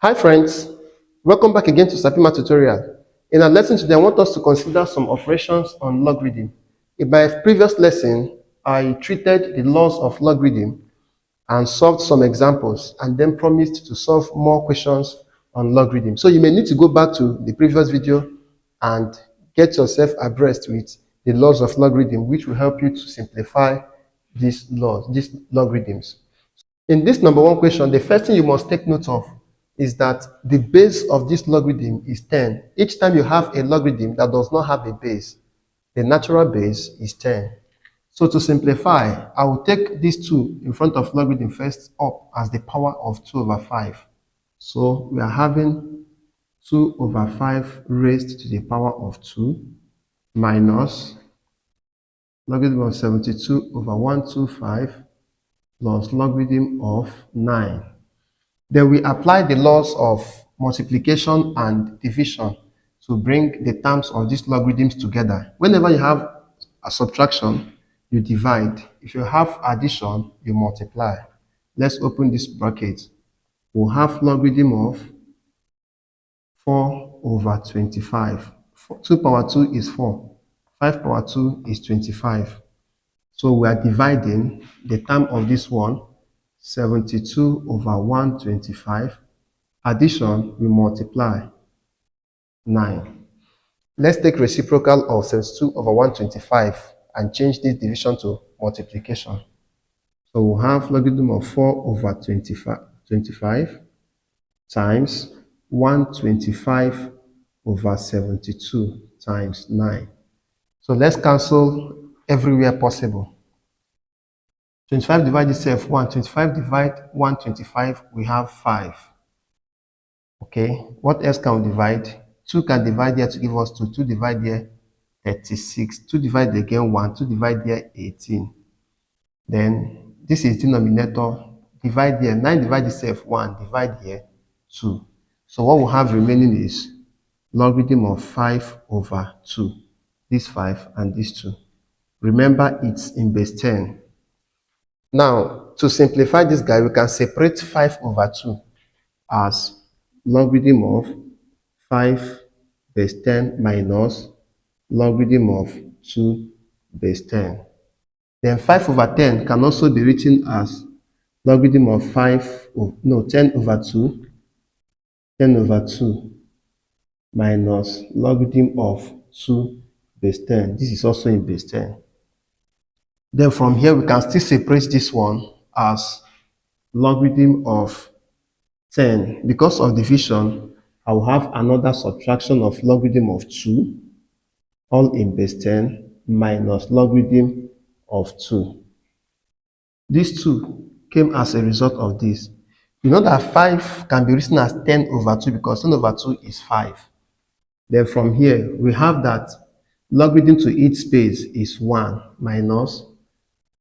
Hi friends, welcome back again to Sapima tutorial. In our lesson today, I want us to consider some operations on logarithm. In my previous lesson, I treated the laws of logarithm and solved some examples and then promised to solve more questions on logarithm. So you may need to go back to the previous video and get yourself abreast with the laws of logarithm, which will help you to simplify these laws, these logarithms. In this number one question, the first thing you must take note of is that the base of this logarithm is 10. Each time you have a logarithm that does not have a base, the natural base is 10. So to simplify, I will take this 2 in front of logarithm first up as the power of 2 over 5. So we are having 2 over 5 raised to the power of 2 minus logarithm of 72 over 125 plus logarithm of 9. Then we apply the laws of multiplication and division to bring the terms of these logarithms together. Whenever you have a subtraction, you divide. If you have addition, you multiply. Let's open this bracket. We'll have logarithm of 4 over 25. 2 power 2 is 4. 5 power 2 is 25. So we are dividing the term of this one, 72 over 125. Addition, we multiply 9. Let's take reciprocal of 72 over 125 and change this division to multiplication. So we'll have logarithm of 4 over 25 times 125 over 72 times 9. So let's cancel everywhere possible. 25 divide itself 1. 25 divide 125, we have 5. Okay, what else can we divide? 2 can divide here to give us 2. 2 divide here, 36. 2 divide again 1. 2 divide here, 18. Then this is denominator. Divide here. 9 divide itself 1. Divide here 2. So what we have remaining is logarithm of 5 over 2. This 5 and this 2. Remember, it's in base 10. Now, to simplify this guy, we can separate 5 over 2 as logarithm of 5 base 10 minus logarithm of 2 base 10. Then 5 over 10 can also be written as logarithm of 10 over 2, 10 over 2 minus logarithm of 2 base 10. This is also in base 10. Then from here, we can still separate this one as logarithm of 10. Because of division, I will have another subtraction of logarithm of 2, all in base 10, minus logarithm of 2. These 2 came as a result of this. You know that 5 can be written as 10 over 2 because 10 over 2 is 5. Then from here, we have that logarithm to each space is 1 minus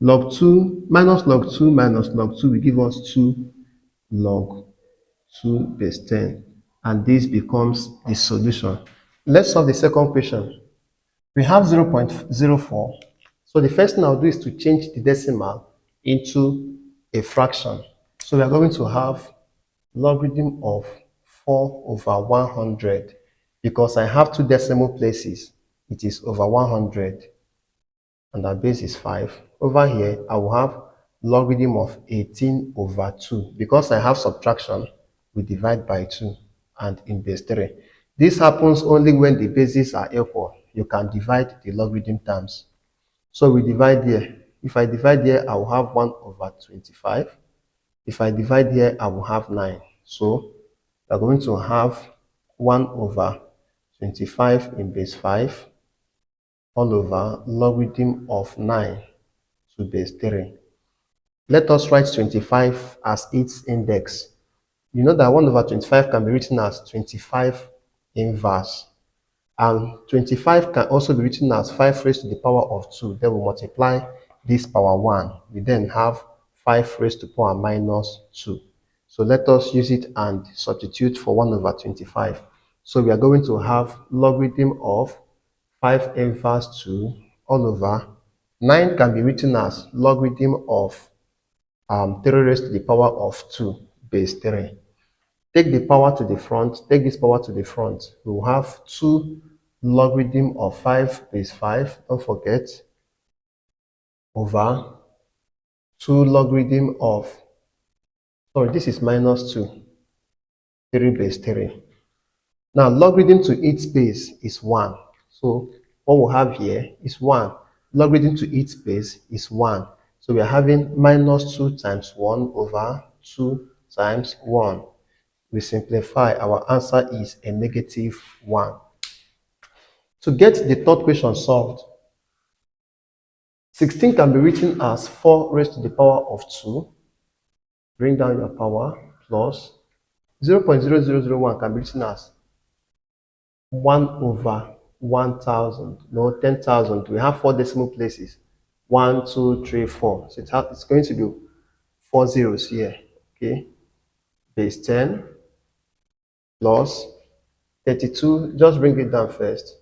log 2 minus log 2 minus log 2 will give us 2 log 2 base 10. And this becomes the solution. Let's solve the second question. We have 0.04. So the first thing I'll do is to change the decimal into a fraction. So we are going to have logarithm of 4 over 100. Because I have 2 decimal places, it is over 100. And our base is 5. Over here, I will have logarithm of 18 over 2. Because I have subtraction, we divide by 2 and in base 3. This happens only when the bases are equal. You can divide the logarithm terms. So we divide here. If I divide here, I will have 1 over 25. If I divide here, I will have 9. So we are going to have 1 over 25 in base 5 all over logarithm of 9 to base 3. Let us write 25 as its index. You know that 1 over 25 can be written as 25 inverse. And 25 can also be written as 5 raised to the power of 2. Then we multiply this power 1. We then have 5 raised to power minus 2. So let us use it and substitute for 1 over 25. So we are going to have logarithm of 5 inverse 2 all over 9 can be written as logarithm of 3 raised to the power of 2 base 3. Take the power to the front, take this power to the front. We will have 2 logarithm of 5 base 5, don't forget, over 2 logarithm of, sorry, this is minus 2, 3 base 3. Now, logarithm to its base is 1. So, what we'll have here is 1. Logarithm to its base is 1. So, we are having minus 2 times 1 over 2 times 1. We simplify, our answer is a negative 1. To get the third question solved, 16 can be written as 4 raised to the power of 2. Bring down your power, plus 0.0001 can be written as 1 over 1,000. No, 10,000. We have 4 decimal places. 1, 2, 3, 4. So it's going to be 4 zeros here. Okay. Base 10 plus 32. Just bring it down first.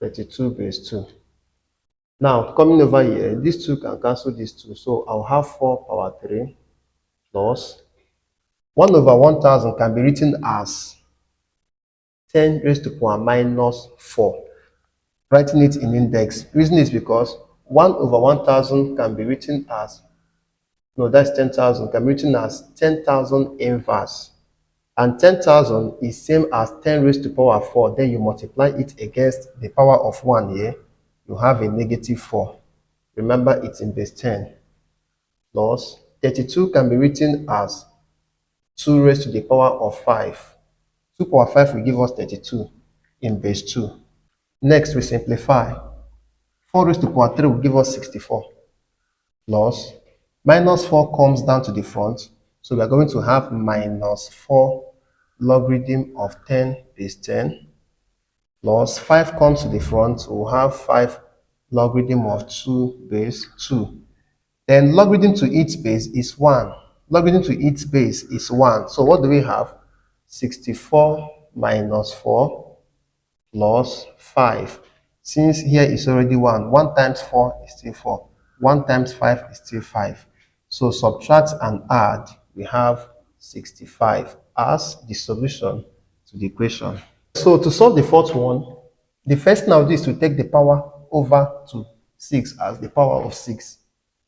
32 base 2. Now, coming over here, these 2 can cancel these 2. So I'll have 4 power 3 plus 1 over 1,000 can be written as 10 raised to the power minus 4. Writing it in index. Reason is because 1 over 1,000 can be written as, no, that's 10,000, can be written as 10,000 inverse. And 10,000 is same as 10 raised to the power 4. Then you multiply it against the power of 1 here. You have a negative 4. Remember, it's in base 10. Plus 32 can be written as 2 raised to the power of 5. 2 power 5 will give us 32 in base 2. Next, we simplify. 4 raised to the power 3 will give us 64. Plus, minus 4 comes down to the front. So we are going to have minus 4 logarithm of 10 base 10. Plus 5 comes to the front. We'll have 5 logarithm of 2 base 2. Then logarithm to its base is 1. Logarithm to its base is 1. So what do we have? 64 minus 4 plus 5. Since here is already 1, 1 times 4 is still 4. 1 times 5 is still 5. So subtract and add, we have 65 as the solution to the equation. So to solve the fourth one, the first now is to take the power over to 6 as the power of 6.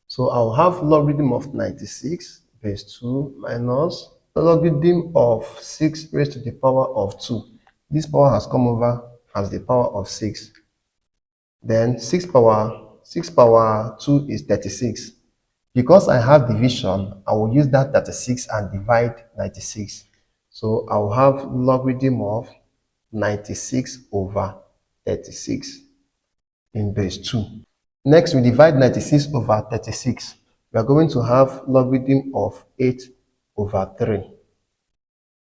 So I'll have logarithm of 96 base 2 minus logarithm of 6 raised to the power of 2. This power has come over as the power of 6. Then 6 power 2 is 36. Because I have division, I will use that 36 and divide 96. So I will have logarithm of 96 over 36 in base 2. Next, we divide 96 over 36. We are going to have logarithm of 8 over 3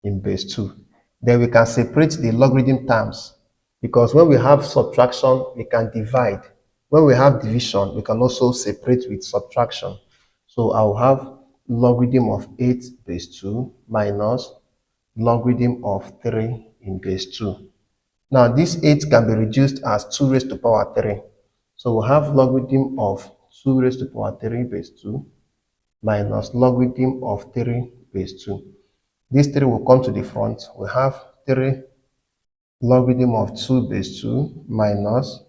in base 2. Then we can separate the logarithm terms, because when we have subtraction, we can divide. When we have division, we can also separate with subtraction. So I'll have logarithm of 8 base 2 minus logarithm of 3 in base 2. Now, this 8 can be reduced as 2 raised to power 3. So we'll have logarithm of 2 raised to power 3 base 2 minus logarithm of 3 base 2. This 3 will come to the front. We have 3 logarithm of 2 base 2 minus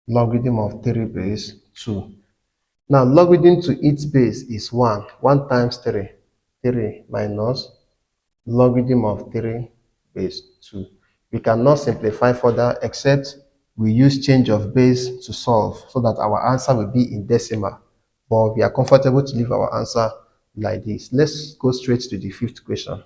logarithm of 3 base 2. Now, logarithm to its base is 1. 1 times 3. 3 minus logarithm of 3 base 2. We cannot simplify further except we use change of base to solve so that our answer will be in decimal. But we are comfortable to leave our answer like this. Let's go straight to the fifth question.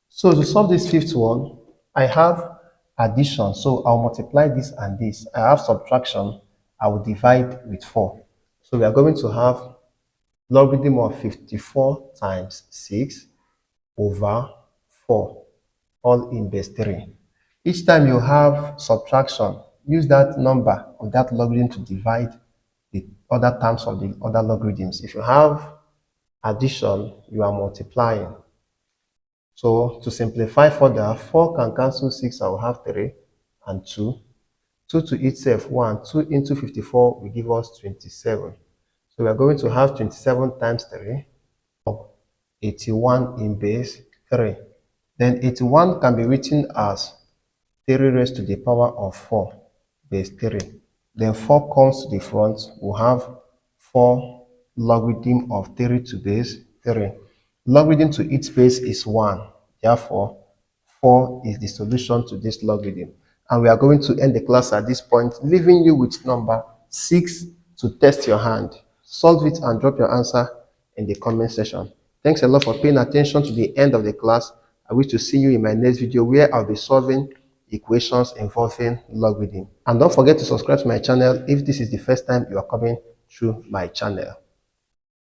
So to solve this fifth one, I have addition. So I'll multiply this and this. I have subtraction. I will divide with 4. So we are going to have logarithm of 54 times 6 over 4, all in base 3. Each time you have subtraction, use that number of that logarithm to divide the other terms of the other logarithms. If you have addition, you are multiplying. So to simplify further, 4 can cancel 6, I will have 3 and 2. 2 to itself, 1. 2 into 54 will give us 27. So we are going to have 27 times 3, 81 in base 3. Then 81 can be written as 3 raised to the power of 4 base 3. Then 4 comes to the front, we'll have 4 logarithm of 3 to base 3. Logarithm to its base is 1. Therefore, 4 is the solution to this logarithm. And we are going to end the class at this point, leaving you with number 6 to test your hand. Solve it and drop your answer in the comment section. Thanks a lot for paying attention to the end of the class. I wish to see you in my next video where I'll be solving equations involving logarithm. And don't forget to subscribe to my channel if this is the first time you are coming through my channel.